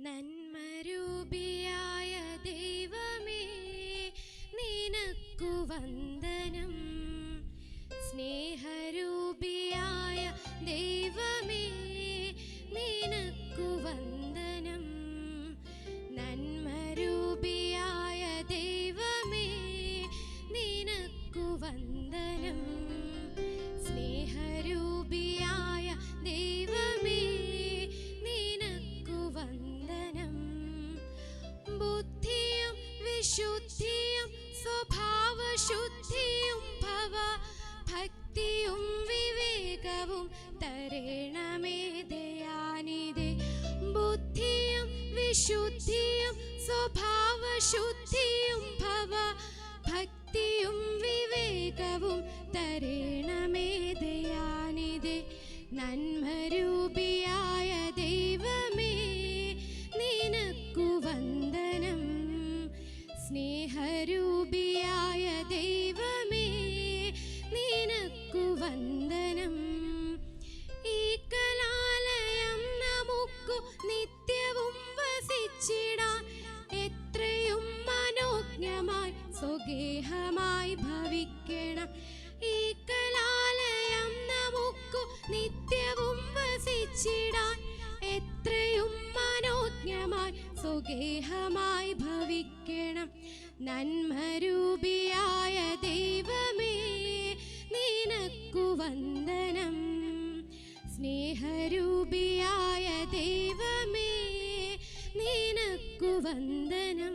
നന്മരൂപിയായ ദൈവമേ നിനക്കു വന്ദനം. സ്നേഹരൂപിയായ ദൈവമേ നിനക്കു വന്ദനം. നന്മരൂപിയായ ദൈവമേ നിനക്കു വന്ദനം. സ്നേഹരൂപിയായ ദൈവമേ നിനക്കു വന്ദനം. ബുദ്ധിയും വിശുദ്ധിയും സ്വഭാവശുദ്ധിയും ഭക്തിയും വിവേകവും തരേണമേ ദയാനിധേ. ബുദ്ധിയും വിശുദ്ധിയും സ്വഭാവശുദ്ധിയും ഭക്തിയും വിവേകവും തരേണമേ ദയാനിധേ. നന്മരൂപിയായ ദൈവമേ നിനക്കു വന്ദനം. സ്നേഹരൂപിയായ ദൈവമേ നിനക്കു വന്ദനം. ഈ കലാലയം നമുക്കു നിത്യവും വസിച്ചിടാൻ എത്രയും മനോജ്ഞമായി സ്വഗേഹമായി ഭവിക്കണം. ഈ കലാലയം നമുക്കു നിത്യവും വസിച്ചിടാൻ എത്രയും മനോജ്ഞമായി സ്വഗേഹമായി ഭവിക്കണം. നന്മരൂപിയായ ദൈവമേ നിനക്കു വന്ദനം. സ്നേഹരൂപിയായ ദൈവമേ നിനക്കു വന്ദനം.